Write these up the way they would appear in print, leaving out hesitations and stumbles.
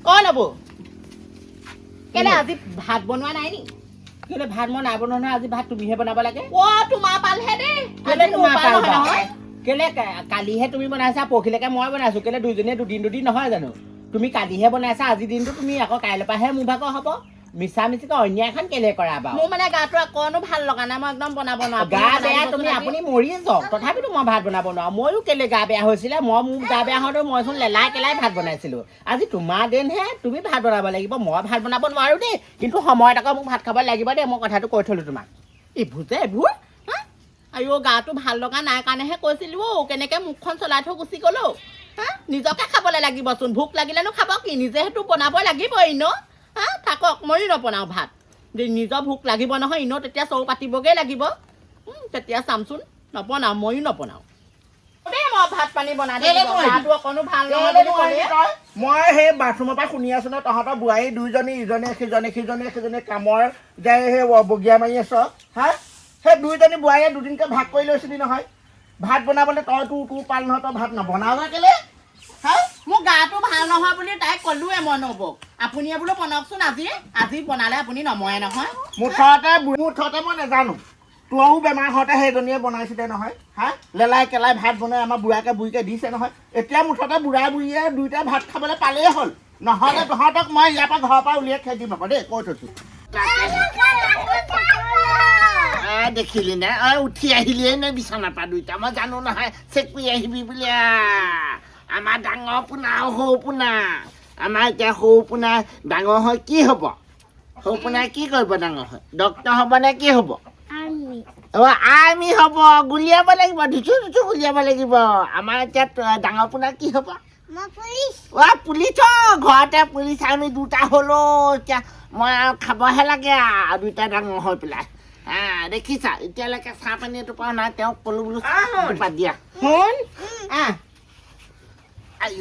ক নবৌ কেলে আজি ভাত বনোৱা নাই নি কেলে ভাত মই নাই বনোৱা নহয় আজি ভাত তুমিহে বনাব লাগে তোমাৰ পালহে দেই কেলে তোমাৰ পাল নহয় কেলে কালিহে তুমি বনাইছা পৰহিলৈকে মই বনাইছো কেলে দুইজনীয়ে দুদিন নহয় জানো তুমি কালিহে বনাইছা আজি দিনটো তুমি আকৌ কাইলৈ পৰাহে মোৰ ভাগৰ হ'ব মিছা মিছিকে অন্যায় এখন কেলে কৰা বাৰু মোৰ মানে গাটো অকণো ভাল লগা নাই মই একদম বনাব নোৱাৰো গা বেয়া তুমি আপুনি মৰি যাওক তথাপিতো মই ভাত বনাব নোৱাৰো ময়ো কেলে গা বেয়া হৈছিলে মোৰ গা বেয়া হওঁতে মইচোন লেলাই কেলাই ভাত বনাইছিলো আজি তোমাৰ দিনহে তুমি ভাত বনাব লাগিব মই ভাত বনাব নোৱাৰো দেই কিন্তু সময়ত আকৌ মোক ভাত খাব লাগিব দেই মই কথাটো কৈ থলো তোমাক এইবোৰ আইঅ গাটো ভাল লগা নাই কাৰণেহে কৈছিলো কেনেকে মুখখন চলাই থৈ গুচি গলো নিজকে খাবলৈ লাগিবচোন ভোক লাগিলেনো খাব কি নিজে সেইটো বনাব লাগিবই ন থাকক ময়ো নবনাওঁ ভাত নিজৰ ভোক লাগিব নহয় ইনো তেতিয়া চৌ পাতিবগৈ লাগিব তেতিয়া চামচোন নবনাওঁ ময়ো নবনাওঁ দেই মই ভাত পানী বনাই গাটো অকণো ভাল নহয় মই সেই বাথৰুমৰ পৰা শুনি আছো ন তহঁতৰ বোৱাৰী দুইজনী ইজনে সিজনী কামৰ যে সেই বগীয়া মাৰি আছ হা সেই দুইজনী বোৱাৰীয়ে দুদিনকে ভাগ কৰি লৈছিলি নহয় ভাত বনাবলৈ তই তোৰ পাল নহয় তই ভাত নবনাও কেলে মোৰ গাটো ভাল নহয় বুলি তাইক ক'লোৱে মই নবৌক আপুনিয়ে বোলো বনাওকচোন আজি বনালে আপুনি নমৰে নহয় মুঠতে মই নাজানো তোৰো বেমাৰ হওঁতে সেইজনীয়ে বনাইছিলে নহয় হা লেলাই কেলাই ভাত বনাই আমাৰ বুঢ়াকে বুঢ়ীকে দিছে নহয় এতিয়া মুঠতে বুঢ়া বুঢ়ীয়ে দুইটা ভাত খাবলৈ পালেই হ'ল নহ'লে তহঁতক মই ইয়াৰ পৰা ঘৰৰ পৰা উলিয়াই খেদিম আকৌ দেই কৈ থৈছো দেখিলি নে উঠি আহিলিয়ে নে বিচনাৰ পৰা দুইটা মই জানো নহয় চেক কৰি আহিবি বুলি আমাৰ ডাঙৰ পোনা সৰু পোনা আমাৰ এতিয়া সৰু পোনা ডাঙৰ হয় কি হ'ব সৰু পোনাই কি কৰিব ডাঙৰ হয় ডক্তৰ হ'ব নে কি হ'ব আৰ্মি হ'ব গুলিয়াব লাগিব ধুচু গুলিয়াব লাগিব আমাৰ এতিয়া ডাঙৰ পোনা কি হ'ব পুলিচ ঘৰতে পুলিচ আমি দুটা হ'লো এতিয়া মই আৰু খাবহে লাগে আৰু দুইটা ডাঙৰ হৈ পেলাই দেখিছা এতিয়ালৈকে চাহ পানী এটোপাও নাই তেওঁক ক'লো বোলো পাত দিয়া শুন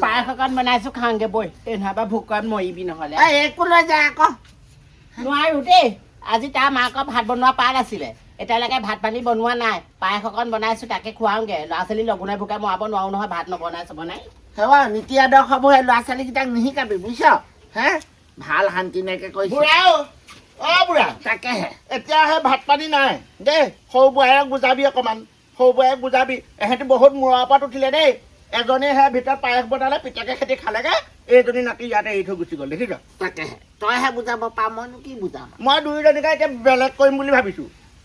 পায়স অকণ বনাইছো খাওঁগে বৈ নহবা ভোকত মৰিবি নহ'লে একো লৈ যায় আকৌ নোৱাৰো দেই আজি তাৰ মাকৰ ভাত বনোৱা পাল আছিলে এতিয়ালৈকে ভাত পানী বনোৱা নাই পায়স অকণ বনাইছো তাকে খুৱাওঁগে ল'ৰা ছোৱালী লগুণে ভোকে মৰাব নোৱাৰো নহয় ভাত নবনাই চবনাই সেৱা নীতি আদৰ্শবোৰ সেই ল'ৰা ছোৱালীকেইটাক নিশিকাবি বুজিছ হে ভাল শান্তি নাইকে কৈছো বুঢ়া তাকেহে এতিয়া সেই ভাত পানী নাই দেই সৰু বোৱাৰীক বুজাবি অকণমান সৰু বোৱাৰীক বুজাবি এহেঁতি বহুত মূৰৰ ওপৰত উঠিলে দেই এজনী সেই ভিতৰত পায়স বনালে পিতাকে খেতি খালেগে এইজনী নাতি ইয়াতে এৰি থৈ গুচি গ'ল দেখিছ তাকেহে তইহে বুজাব পাৰ মইনো কি বুজাম মই দুয়োজনীকে এতিয়া বেলেগ কৰিম বুলি ভাবিছো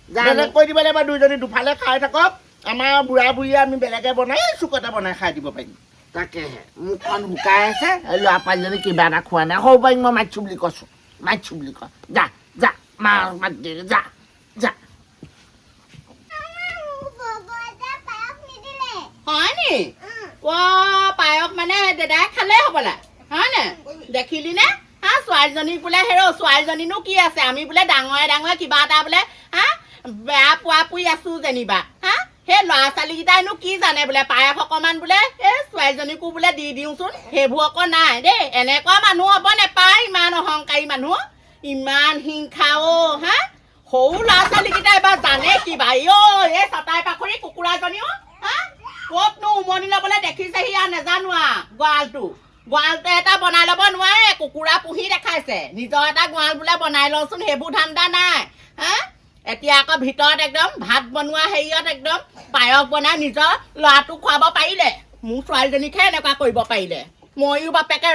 বেলেগ কৰি দিব লাগিব দুইজনী দুফালে খাই থাকক আমাৰ বুঢ়া বুঢ়ীয়ে আমি বেলেগে বনাই চুকতে বনাই খাই দিব পাৰিম তাকেহে মুখখন শুকাই আছে ল'ৰা পাঁচজনী কিবা এটা খোৱা নাই সৰু পাৰীক মই মাতিছো বুলি কৈছো যা মা মাতি দে যা হয় নি পায়স মানে দাদাই খালে হ'বলা হয় নে দেখিলি নে ছোৱালীজনী বোলে ছোৱালীজনীনো কি আছে আমি বোলে ডাঙৰে কিবা এটা বোলে বেয়া পোৱা পুই আছো যেনিবা সেই ল'ৰা ছোৱালীকেইটাইনো কি জানে বোলে পায়স অকণমান বোলে এই ছোৱালীজনীকো বোলে দি দিওঁচোন সেইবোৰ আকৌ নাই দেই এনেকুৱা মানুহ হ'ব নেপায় ইমান অহংকাৰী মানুহ ইমান হিংসা সৰু ল'ৰা ছোৱালীকেইটা এবাৰ জানে কিবা এই চটাই পাখৰি কুকুৰাজনীও ক'তনো উমনি ল'বলৈ দেখিছেহি আৰু নেজানো গঁৰালটো এটা বনাই ল'ব নোৱাৰে কুকুৰা পুহি দেখাইছে নিজৰ এটা গঁৰাল বোলে বনাই লওঁচোন সেইবোৰ ধান্দা নাই এতিয়া আকৌ ভিতৰত একদম ভাত বনোৱা হেৰিয়ত একদম পায়স বনাই নিজৰ ল'ৰাটোক খুৱাব পাৰিলে মোৰ ছোৱালীজনীকহে এনেকুৱা কৰিব পাৰিলে ময়ো বাপেকে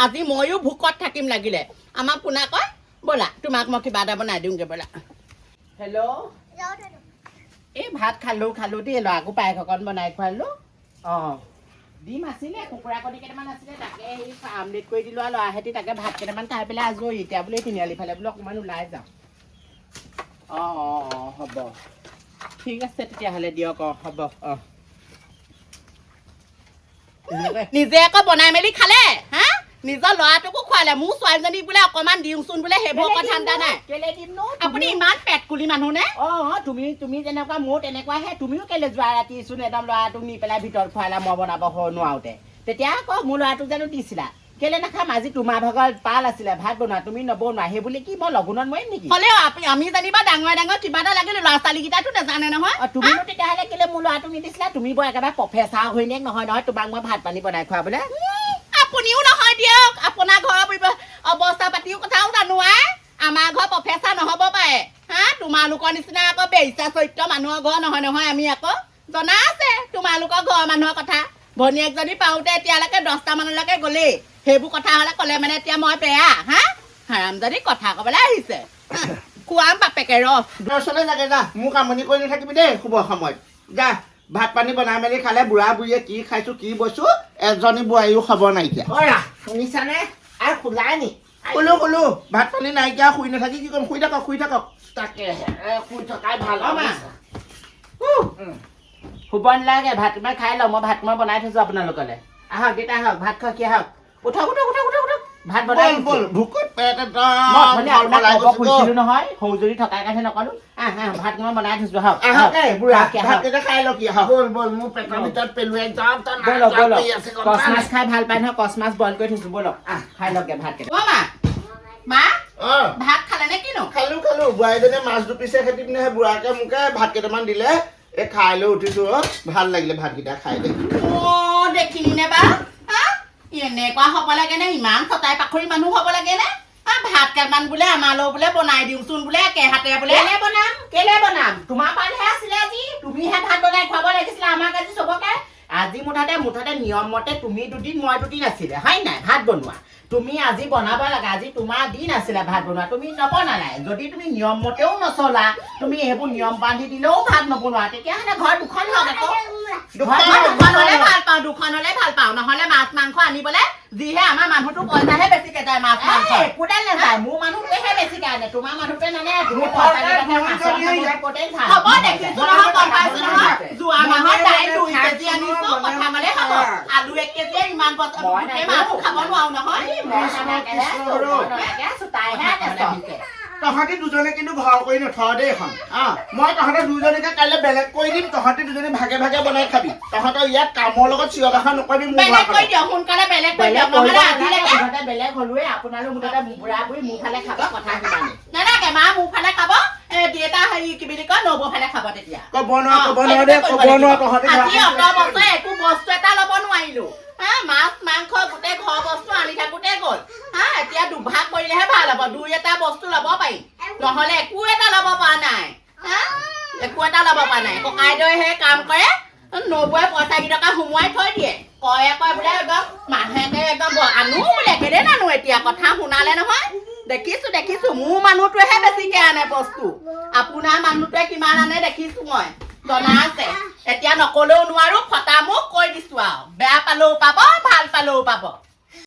আজি ময়ো ভোকত থাকিম লাগিলে আমাক পোনা কয় ব'লা তোমাক মই কিবা এটা বনাই দিওঁগে ব'লা হেল্ল' এই ভাত খালো দেই ল'ৰাকো পায়স অকণ বনাই খুৱালো ডিম আছিলে কুকুৰা কণী কেইটামান আছিলে তাকে হেৰি আমলেট কৰি দিলোঁ আৰু ল'ৰাহঁতি তাকে ভাত কেইটামান খাই পেলাই আজৰি এতিয়া বোলে তিনিআলি ফালে বোলে অকণমান ওলাই যাওঁ হ'ব ঠিক আছে তেতিয়াহ'লে দিয়ক হ'ব নিজে আকৌ বনাই মেলি খালে নিজৰ ল'ৰাটোকো খুৱালে মোৰ ছোৱালীজনীক বোলে অকণমান দিওঁচোন বোলে সেইবোৰ অকণ ঠাণ্ডা নাই আপুনি ইমান পেটকুলি মানুহ নে তুমি যেনেকুৱা মোৰ তেনেকুৱাহে তুমিও কেলে যোৱা ৰাতিচোন একদম ল'ৰাটোক নি পেলাই ভিতৰত খুৱালা মই বনাব নোৱাৰোতে তেতিয়া আকৌ মোৰ ল'ৰাটোক জানো দিছিলা কেলে নাখাম আজি তোমাৰ ভাগৰ পাল আছিলে ভাত বনোৱা তুমি নবনোৱা সেই বুলি কি মই লগুণত মৰিম নেকি হ'লেও আমি জানিবা ডাঙৰ কিবা এটা লাগিলে ল'ৰা ছোৱালীকেইটাতো নাজানে নহয় তুমিনো তেতিয়াহ'লে কেলে মোৰ ল'ৰাটোক নিদিছিলা তুমি বৰ একেবাৰে প্ৰফেচাৰ হৈ নহয় তোমাক মই ভাত পানী বনাই খুৱাবলৈ আপুনিও নহয় দিয়ক আপোনাৰ ঘৰৰ অৱস্থা পাতিও কথাও জানো আমাৰ ঘৰ প্ৰফেচাৰ নহ'ব পাৰে হা তোমালোকৰ নিচিনা আকৌ বেইচা চৰিত্ৰ মানুহৰ ঘৰ নহয় নহয় আমি আকৌ জনা আছে তোমালোকৰ ঘৰৰ মানুহৰ কথা ভনীয়েকজনী পাওঁতে এতিয়ালৈকে 10টা মানলৈকে গ'লেই সেইবোৰ কথা হ'লে ক'লে মানে এতিয়া মই বেয়া হা হাৰামজাদি কথা ক'বলৈ আহিছে খুৱাম বাপেকে ওচৰলৈ যাগে যা মোক আমনি কৰি নাথাকিবি দেই শুভ সময়ত যা ভাত পানী বনাই মেলি খালে বুঢ়া বুঢ়ীয়ে কি খাইছো কি বৈছো এজনী বোৱাৰীও খবৰ নাইকিয়া শুনিছানে আৰু খোলাই নি কলো কলো ভাত পানী নাইকিয়া শুই নাথাকি কি কৰিম শুই থাকক তাকে শুই থকাই ভাল শুব নালাগে ভাত মই খাই লওঁ মই ভাত মই বনাই থৈছো আপোনালোকলে আহক দেউতা আহক ভাত খোৱা কি আহক উঠক ভাত বনাই ভোকত পেট খুজিছিলো নহয় সৰু যদি থকাৰ কাৰণে নকলো ভাত মই বনাই থৈছো আহক খাই ল কি বল মোৰ পেটৰ ভিতৰত পেলুৱাই যাওঁ কচ মাছ খাই ভাল পাই নহয় কচ মাছ বইল কৰি থৈছো বলক খাই লওঁগে ভাত মা ভাত খালে নে কিনো খালো বোৱাৰীজনীয়ে মাছ দুপিছে খেতি পিনে সেই বুঢ়াকে মোকে ভাত কেইটামান দিলে এই খাই লৈ উঠিছো ভাল লাগিলে ভাতকেইটা খাই দে দেখিলি নে বা এনেকুৱা হ'ব লাগে নে ইমান ফটাই পাখৰি মানুহ হ'ব লাগে নে ভাত কেইটামান বোলে আমালৈ বোলে বনাই দিওঁচোন বোলে একে হাতে বোলে কেলে বনাম তোমাৰ পালহে আছিলে আজি তুমিহে ভাত বনাই খুৱাব লাগিছিলে আমাক আজি চবকে আজি মুঠতে নিয়ম মতে তুমি দুদিন মই দুদিন আছিলে হয় নাই ভাত বনোৱা তুমি আজি বনাব লাগে আজি তোমাৰ দিন আছিলে ভাত বনোৱা তুমি নবনালাই যদি তুমি নিয়ম মতেও নচলা তুমি সেইবোৰ নিয়ম বান্ধি দিলেও ভাত নবনোৱা তেতিয়াহ'লে ঘৰ দুখন হওক আকৌ দুখন হলে ভাল পাওঁ নহলে মাছ মাংস আনিবলৈ যিহে আমাৰ মানুহটো পইচাহে বেছিকে যায় মাছ মাংস একোডাল নাযায় মোৰ মানুহটোৱেহে বেছিকে আনে তোমাৰ মানুহটোৱে নানে তুমি হ'ব দেখিছো নহয় গম পাইছো নহয় যোৱা মাহত দাইল 2 কেজি আনিছো কথা ক'লে হ'ব আলু 1 কেজি ইমান মাছ খাব নোৱাৰো নহয় তহঁতি দুজনে কিন্তু ঘৰ কৰি নথওঁ দেই এখন মই তহঁতৰ দুজনীকে কাইলৈ বেলেগ কৰি দিম তহঁতি দুজনী ভাগে ভাগে বনাই খাবি তহঁতৰ ইয়াত কামৰ লগত চিঞৰ বাখৰ নকৰিবি সোনকালে বেলেগ কৰি দিয়ক বেলেগ হলোৱে আপোনালোক মুঠতে বুঢ়া বুঢ়ী মোৰ ফালে খাব কথা নালাগে মা মোৰ ফালে খাব দেউতা হেৰি কি বুলি কয় নবৌ ফালে খাব তেতিয়া ক'ব নোৱাৰ তহঁতি একো বস্তু এটা ল'ব নোৱাৰিলো মাছ মাংস গোটেই ঘৰ বস্তু আনি থাকোতে গ'ল এতিয়া দুভাগ কৰিলেহে ভাল হ'ব 2-এটা বস্তু ল'ব পাৰি নহ'লে একো এটা ল'ব পৰা নাই ককাইদেউহে কাম কৰে নবৌৱে পইচা কেইটকা সোমোৱাই থৈ দিয়ে কয় বোলে একদম মানুহে একদম আনো বোলে কেলে নানো এতিয়া কথা শুনালে নহয় দেখিছো মোৰ মানুহটোৱেহে বেছিকে আনে বস্তু আপোনাৰ মানুহটোৱে কিমান আনে দেখিছো মই জনা আছে এতিয়া নকলেও নোৱাৰো ফটা মোক কৈ দিছো আৰু বেয়া পালেও পাব ভাল পালেও পাব